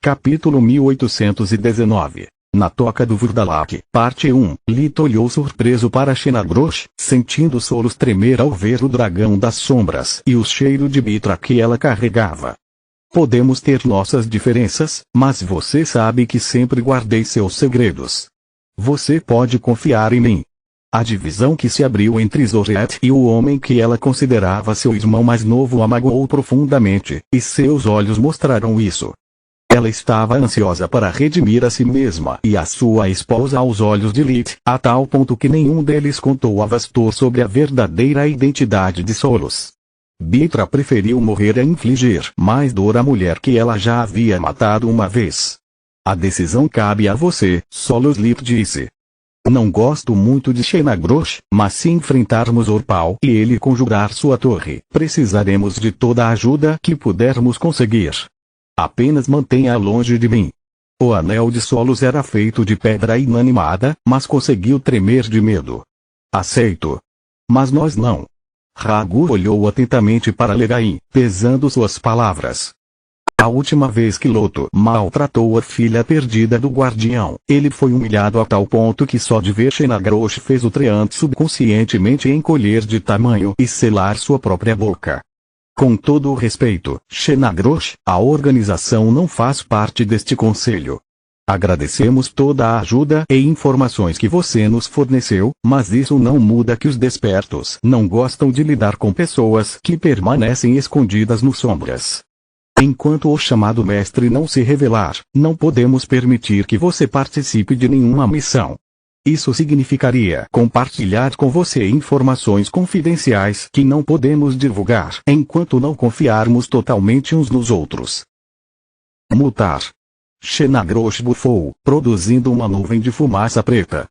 Capítulo 1819. Na Toca do Vurdalak, parte 1. Lito olhou surpreso para Shenagrosh, sentindo os solos tremer ao ver o dragão das sombras e o cheiro de Mitra que ela carregava. Podemos ter nossas diferenças, mas você sabe que sempre guardei seus segredos. Você pode confiar em mim. A divisão que se abriu entre Zoret e o homem que ela considerava seu irmão mais novo a magoou profundamente, e seus olhos mostraram isso. Ela estava ansiosa para redimir a si mesma e a sua esposa aos olhos de Lit, a tal ponto que nenhum deles contou a Vastor sobre a verdadeira identidade de Solos. Mitra preferiu morrer a infligir mais dor à mulher que ela já havia matado uma vez. A decisão cabe a você, Solos. Lit disse. Não gosto muito de Shenagrosh, mas se enfrentarmos Orpal e ele conjurar sua torre, precisaremos de toda a ajuda que pudermos conseguir. Apenas mantenha-a longe de mim. O anel de Solos era feito de pedra inanimada, mas conseguiu tremer de medo. Aceito. Mas nós não. Ragu olhou atentamente para Legaim, pesando suas palavras. A última vez que Loto maltratou a filha perdida do guardião, ele foi humilhado a tal ponto que só de ver Shenagrosh fez o treante subconscientemente encolher de tamanho e selar sua própria boca. Com todo o respeito, Shenagrosh, a organização não faz parte deste conselho. Agradecemos toda a ajuda e informações que você nos forneceu, mas isso não muda que os despertos não gostam de lidar com pessoas que permanecem escondidas nos sombras. Enquanto o chamado mestre não se revelar, não podemos permitir que você participe de nenhuma missão. Isso significaria compartilhar com você informações confidenciais que não podemos divulgar enquanto não confiarmos totalmente uns nos outros. Mutar. Shenagrosh bufou, produzindo uma nuvem de fumaça preta.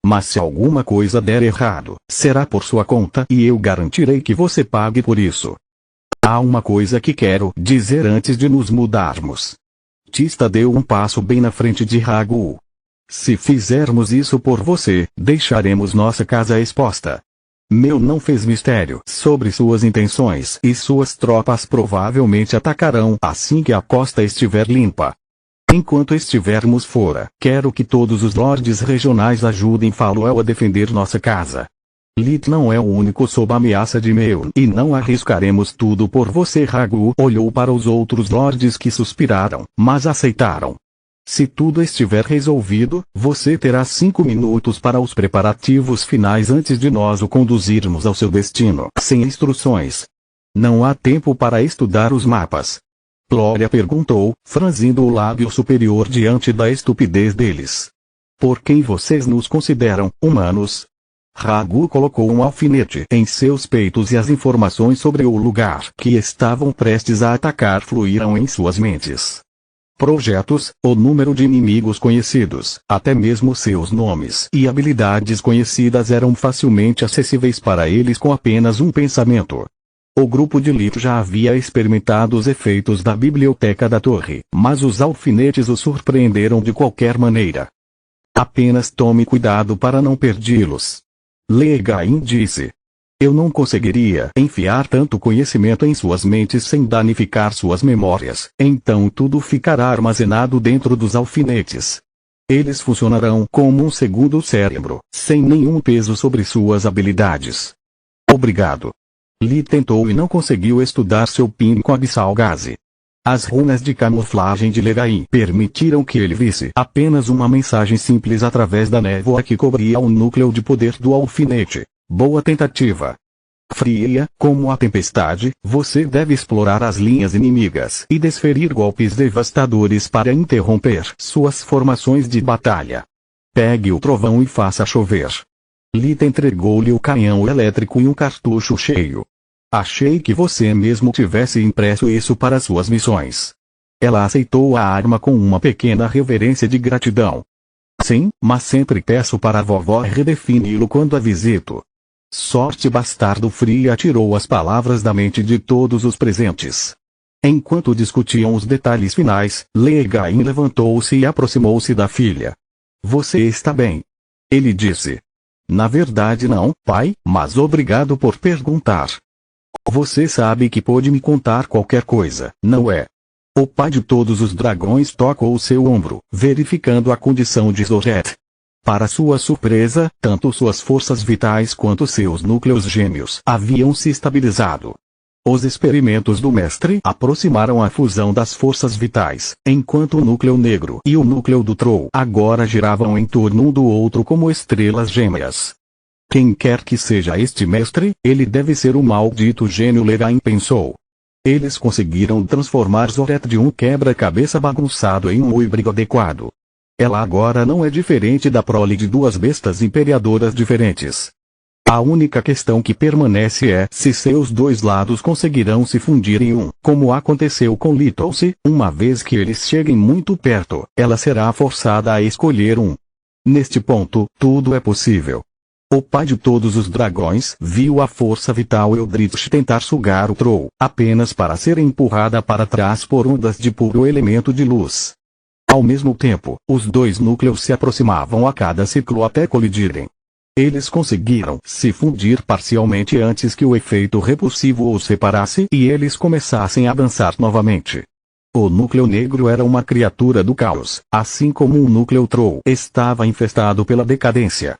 Mas se alguma coisa der errado, será por sua conta e eu garantirei que você pague por isso. Há uma coisa que quero dizer antes de nos mudarmos. Tista deu um passo bem na frente de Ragu. Se fizermos isso por você, deixaremos nossa casa exposta. Mel não fez mistério sobre suas intenções e suas tropas provavelmente atacarão assim que a costa estiver limpa. Enquanto estivermos fora, quero que todos os lordes regionais ajudem Faluel a defender nossa casa. Lit não é o único sob ameaça de Mel e não arriscaremos tudo por você. Ragu olhou para os outros lordes que suspiraram, mas aceitaram. Se tudo estiver resolvido, você terá 5 minutos para os preparativos finais antes de nós o conduzirmos ao seu destino. Sem instruções. Não há tempo para estudar os mapas. Glória perguntou, franzindo o lábio superior diante da estupidez deles. Por quem vocês nos consideram, humanos? Ragu colocou um alfinete em seus peitos e as informações sobre o lugar que estavam prestes a atacar fluíram em suas mentes. Projetos, o número de inimigos conhecidos, até mesmo seus nomes e habilidades conhecidas eram facilmente acessíveis para eles com apenas um pensamento. O grupo de Lit já havia experimentado os efeitos da biblioteca da torre, mas os alfinetes o surpreenderam de qualquer maneira. Apenas tome cuidado para não perdê-los. Legaim disse. Eu não conseguiria enfiar tanto conhecimento em suas mentes sem danificar suas memórias, então tudo ficará armazenado dentro dos alfinetes. Eles funcionarão como um segundo cérebro, sem nenhum peso sobre suas habilidades. Obrigado. Lee tentou e não conseguiu estudar seu PIN com Abissal Gazi. As runas de camuflagem de Legaim permitiram que ele visse apenas uma mensagem simples através da névoa que cobria o núcleo de poder do alfinete. Boa tentativa. Fria, como a tempestade, você deve explorar as linhas inimigas e desferir golpes devastadores para interromper suas formações de batalha. Pegue o trovão e faça chover. Lita entregou-lhe o canhão elétrico e um cartucho cheio. Achei que você mesmo tivesse impresso isso para suas missões. Ela aceitou a arma com uma pequena reverência de gratidão. Sim, mas sempre peço para a vovó redefini-lo quando a visito. Sorte bastardo. Fria tirou as palavras da mente de todos os presentes. Enquanto discutiam os detalhes finais, Legaim levantou-se e aproximou-se da filha. Você está bem? Ele disse. Na verdade não, pai, mas obrigado por perguntar. Você sabe que pode me contar qualquer coisa, não é? O pai de todos os dragões tocou seu ombro, verificando a condição de Zoret. Para sua surpresa, tanto suas forças vitais quanto seus núcleos gêmeos haviam se estabilizado. Os experimentos do mestre aproximaram a fusão das forças vitais, enquanto o núcleo negro e o núcleo do Troll agora giravam em torno um do outro como estrelas gêmeas. Quem quer que seja este mestre, ele deve ser o maldito gênio, Lerain pensou. Eles conseguiram transformar Zoret de um quebra-cabeça bagunçado em um híbrido adequado. Ela agora não é diferente da prole de duas bestas imperiadoras diferentes. A única questão que permanece é se seus dois lados conseguirão se fundir em um, como aconteceu com Little-se. Uma vez que eles cheguem muito perto, ela será forçada a escolher um. Neste ponto, tudo é possível. O pai de todos os dragões viu a força vital Eldritch tentar sugar o Troll, apenas para ser empurrada para trás por ondas de puro elemento de luz. Ao mesmo tempo, os dois núcleos se aproximavam a cada ciclo até colidirem. Eles conseguiram se fundir parcialmente antes que o efeito repulsivo os separasse e eles começassem a dançar novamente. O núcleo negro era uma criatura do caos, assim como o núcleo Troll estava infestado pela decadência.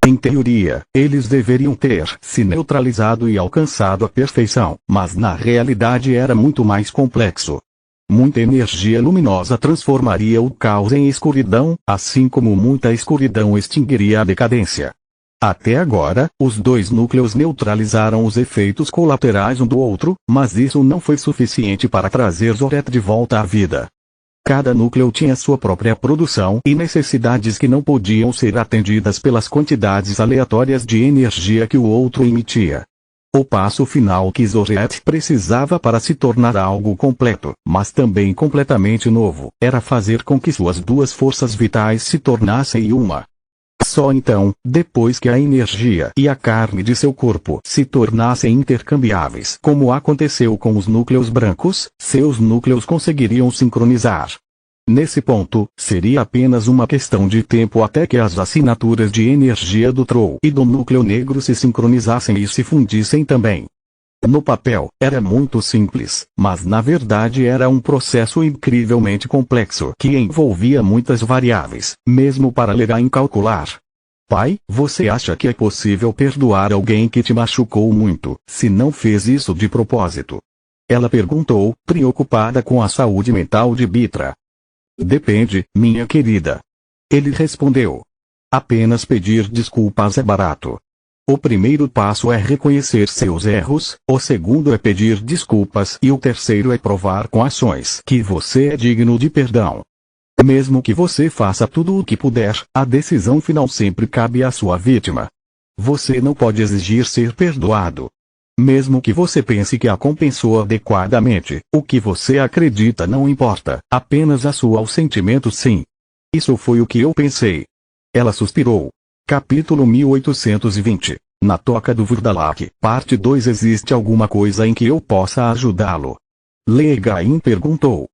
Em teoria, eles deveriam ter se neutralizado e alcançado a perfeição, mas na realidade era muito mais complexo. Muita energia luminosa transformaria o caos em escuridão, assim como muita escuridão extinguiria a decadência. Até agora, os dois núcleos neutralizaram os efeitos colaterais um do outro, mas isso não foi suficiente para trazer Zoret de volta à vida. Cada núcleo tinha sua própria produção e necessidades que não podiam ser atendidas pelas quantidades aleatórias de energia que o outro emitia. O passo final que Zoret precisava para se tornar algo completo, mas também completamente novo, era fazer com que suas duas forças vitais se tornassem uma. Só então, depois que a energia e a carne de seu corpo se tornassem intercambiáveis, como aconteceu com os núcleos brancos, seus núcleos conseguiriam sincronizar. Nesse ponto, seria apenas uma questão de tempo até que as assinaturas de energia do Troll e do núcleo negro se sincronizassem e se fundissem também. No papel, era muito simples, mas na verdade era um processo incrivelmente complexo que envolvia muitas variáveis, mesmo para Lerain calcular. Pai, você acha que é possível perdoar alguém que te machucou muito, se não fez isso de propósito? Ela perguntou, preocupada com a saúde mental de Bitra. Depende, minha querida. Ele respondeu. Apenas pedir desculpas é barato. O primeiro passo é reconhecer seus erros, o segundo é pedir desculpas e o terceiro é provar com ações que você é digno de perdão. Mesmo que você faça tudo o que puder, a decisão final sempre cabe à sua vítima. Você não pode exigir ser perdoado. Mesmo que você pense que a compensou adequadamente, o que você acredita não importa, apenas a sua sentimento sim. Isso foi o que eu pensei. Ela suspirou. Capítulo 1820. Na Toca do Vurdalak, parte 2. Existe alguma coisa em que eu possa ajudá-lo? Lerain perguntou.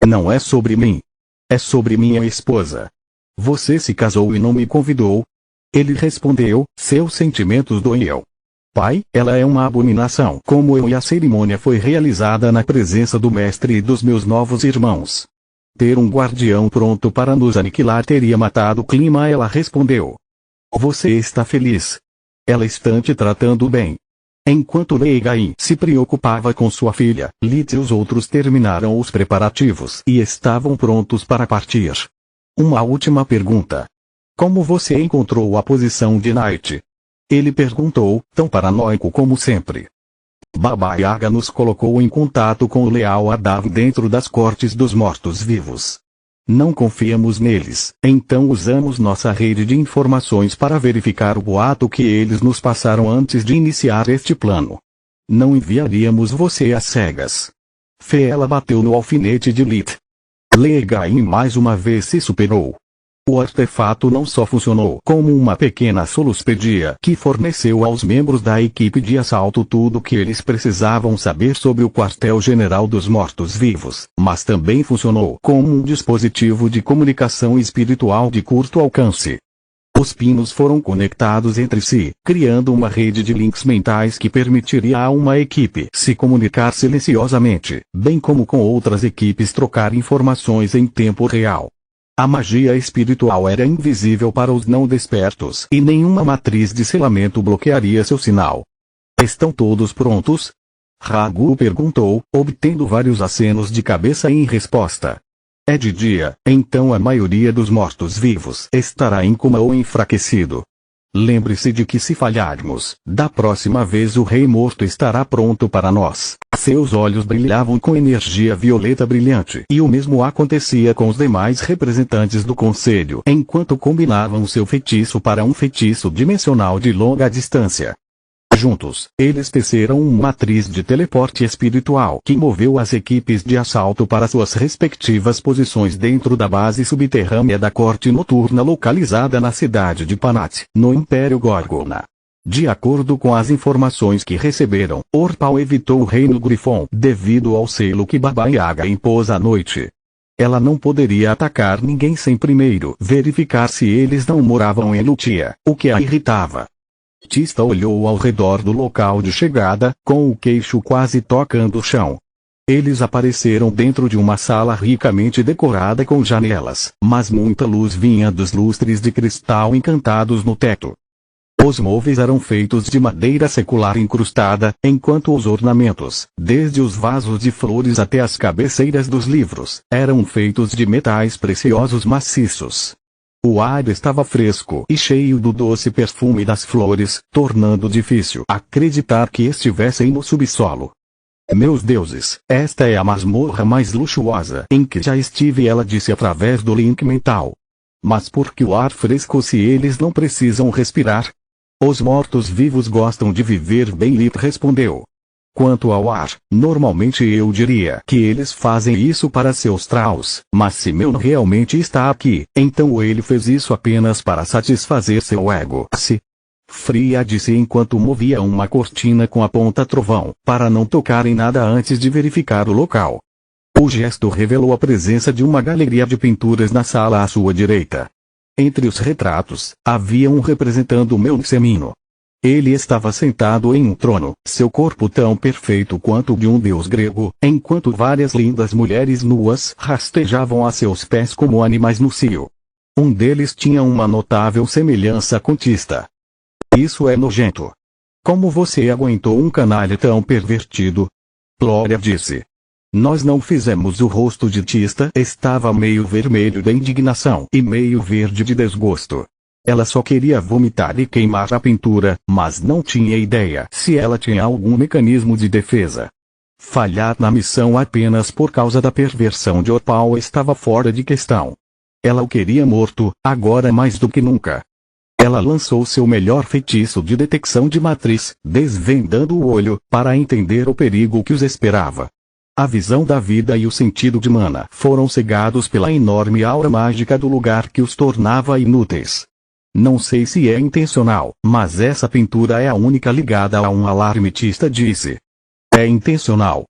Não é sobre mim. É sobre minha esposa. Você se casou e não me convidou? Ele respondeu, seus sentimentos doeu. Pai, ela é uma abominação como eu e a cerimônia foi realizada na presença do mestre e dos meus novos irmãos. Ter um guardião pronto para nos aniquilar teria matado o clima. Ela respondeu. Você está feliz? Ela está te tratando bem. Enquanto Lerain se preocupava com sua filha, Lit e os outros terminaram os preparativos e estavam prontos para partir. Uma última pergunta. Como você encontrou a posição de Night? Ele perguntou, tão paranoico como sempre. Baba Yaga nos colocou em contato com o leal Adav dentro das cortes dos mortos-vivos. Não confiamos neles, então usamos nossa rede de informações para verificar o boato que eles nos passaram antes de iniciar este plano. Não enviaríamos você às cegas. Fela bateu no alfinete de Lit. Lerain mais uma vez se superou. O artefato não só funcionou como uma pequena soluçpedia que forneceu aos membros da equipe de assalto tudo o que eles precisavam saber sobre o quartel-general dos mortos-vivos, mas também funcionou como um dispositivo de comunicação espiritual de curto alcance. Os pinos foram conectados entre si, criando uma rede de links mentais que permitiria a uma equipe se comunicar silenciosamente, bem como com outras equipes trocar informações em tempo real. A magia espiritual era invisível para os não despertos e nenhuma matriz de selamento bloquearia seu sinal. Estão todos prontos? Ragu perguntou, obtendo vários acenos de cabeça em resposta. É de dia, então a maioria dos mortos-vivos estará em coma ou enfraquecido. Lembre-se de que se falharmos, da próxima vez o Rei Morto estará pronto para nós. Seus olhos brilhavam com energia violeta brilhante e o mesmo acontecia com os demais representantes do conselho enquanto combinavam seu feitiço para um feitiço dimensional de longa distância. Juntos, eles teceram uma matriz de teleporte espiritual que moveu as equipes de assalto para suas respectivas posições dentro da base subterrânea da corte noturna localizada na cidade de Panat, no Império Gorgona. De acordo com as informações que receberam, Orpal evitou o Reino Grifon devido ao selo que Baba Yaga impôs à noite. Ela não poderia atacar ninguém sem primeiro verificar se eles não moravam em Lutia, o que a irritava. Tista olhou ao redor do local de chegada, com o queixo quase tocando o chão. Eles apareceram dentro de uma sala ricamente decorada com janelas, mas muita luz vinha dos lustres de cristal encantados no teto. Os móveis eram feitos de madeira secular incrustada, enquanto os ornamentos, desde os vasos de flores até as cabeceiras dos livros, eram feitos de metais preciosos maciços. O ar estava fresco e cheio do doce perfume das flores, tornando difícil acreditar que estivessem no subsolo. Meus deuses, esta é a masmorra mais luxuosa em que já estive, ela disse através do link mental. Mas por que o ar fresco se eles não precisam respirar? Os mortos-vivos gostam de viver bem, Lit respondeu. Quanto ao ar, normalmente eu diria que eles fazem isso para seus traus, mas se Meu realmente está aqui, então ele fez isso apenas para satisfazer seu ego. Se Fria disse enquanto movia uma cortina com a ponta trovão, para não tocar em nada antes de verificar o local. O gesto revelou a presença de uma galeria de pinturas na sala à sua direita. Entre os retratos, havia um representando Meu Semino. Ele estava sentado em um trono, seu corpo tão perfeito quanto o de um deus grego, enquanto várias lindas mulheres nuas rastejavam a seus pés como animais no cio. Um deles tinha uma notável semelhança com Tista. Isso é nojento. Como você aguentou um canalha tão pervertido? Glória disse. Nós não fizemos. O rosto de Tista estava meio vermelho de indignação e meio verde de desgosto. Ela só queria vomitar e queimar a pintura, mas não tinha ideia se ela tinha algum mecanismo de defesa. Falhar na missão apenas por causa da perversão de Orpal estava fora de questão. Ela o queria morto, agora mais do que nunca. Ela lançou seu melhor feitiço de detecção de matriz, desvendando o olho, para entender o perigo que os esperava. A visão da vida e o sentido de mana foram cegados pela enorme aura mágica do lugar que os tornava inúteis. Não sei se é intencional, mas essa pintura é a única ligada a um alarme, Tista disse. É intencional.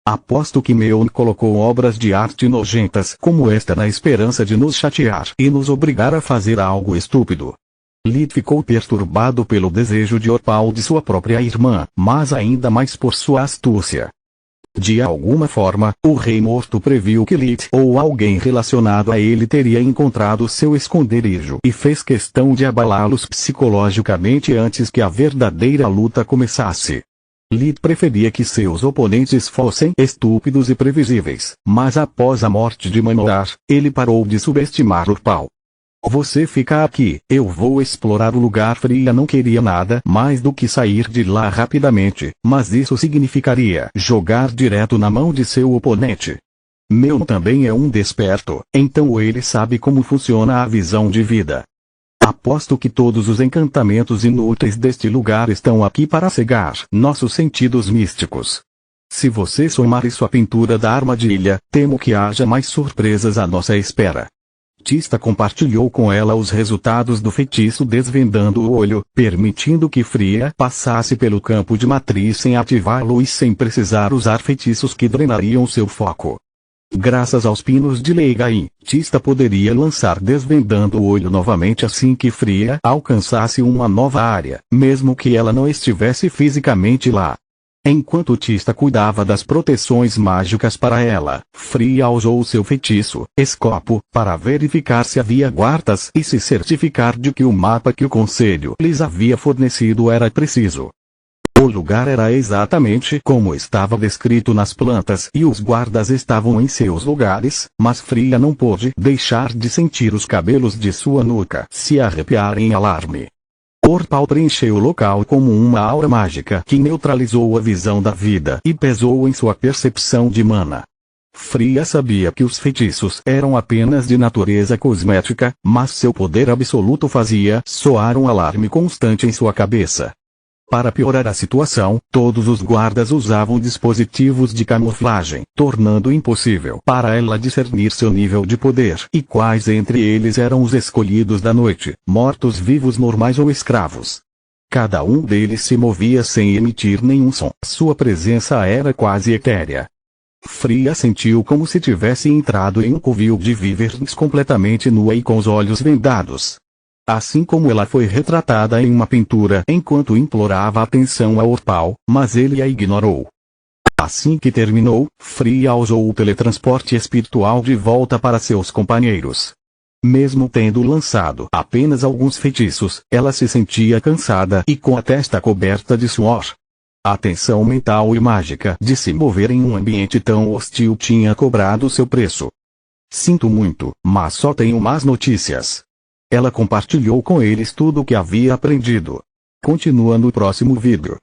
Aposto que Meon colocou obras de arte nojentas como esta na esperança de nos chatear e nos obrigar a fazer algo estúpido. Lit ficou perturbado pelo desejo de Orpal de sua própria irmã, mas ainda mais por sua astúcia. De alguma forma, o Rei Morto previu que Lit ou alguém relacionado a ele teria encontrado seu esconderijo e fez questão de abalá-los psicologicamente antes que a verdadeira luta começasse. Lit preferia que seus oponentes fossem estúpidos e previsíveis, mas após a morte de Manoar, ele parou de subestimar Orpal. Você fica aqui, eu vou explorar o lugar. Fria não queria nada mais do que sair de lá rapidamente, mas isso significaria jogar direto na mão de seu oponente. Meu também é um desperto, então ele sabe como funciona a visão de vida. Aposto que todos os encantamentos inúteis deste lugar estão aqui para cegar nossos sentidos místicos. Se você somar isso à pintura da armadilha, temo que haja mais surpresas à nossa espera. Tista compartilhou com ela os resultados do feitiço desvendando o olho, permitindo que Fria passasse pelo campo de matriz sem ativá-lo e sem precisar usar feitiços que drenariam seu foco. Graças aos pinos de Leigai, Tista poderia lançar desvendando o olho novamente assim que Fria alcançasse uma nova área, mesmo que ela não estivesse fisicamente lá. Enquanto Tista cuidava das proteções mágicas para ela, Fria usou seu feitiço, Escopo, para verificar se havia guardas e se certificar de que o mapa que o conselho lhes havia fornecido era preciso. O lugar era exatamente como estava descrito nas plantas e os guardas estavam em seus lugares, mas Fria não pôde deixar de sentir os cabelos de sua nuca se arrepiarem em alarme. Orpal preencheu o local como uma aura mágica que neutralizou a visão da vida e pesou em sua percepção de mana. Fria sabia que os feitiços eram apenas de natureza cosmética, mas seu poder absoluto fazia soar um alarme constante em sua cabeça. Para piorar a situação, todos os guardas usavam dispositivos de camuflagem, tornando impossível para ela discernir seu nível de poder e quais entre eles eram os escolhidos da noite, mortos-vivos normais ou escravos. Cada um deles se movia sem emitir nenhum som. Sua presença era quase etérea. Fria sentiu como se tivesse entrado em um covil de víveres completamente nua e com os olhos vendados. Assim como ela foi retratada em uma pintura enquanto implorava atenção a Orpal, mas ele a ignorou. Assim que terminou, Fria usou o teletransporte espiritual de volta para seus companheiros. Mesmo tendo lançado apenas alguns feitiços, ela se sentia cansada e com a testa coberta de suor. A tensão mental e mágica de se mover em um ambiente tão hostil tinha cobrado seu preço. Sinto muito, mas só tenho más notícias. Ela compartilhou com eles tudo o que havia aprendido. Continua no próximo vídeo.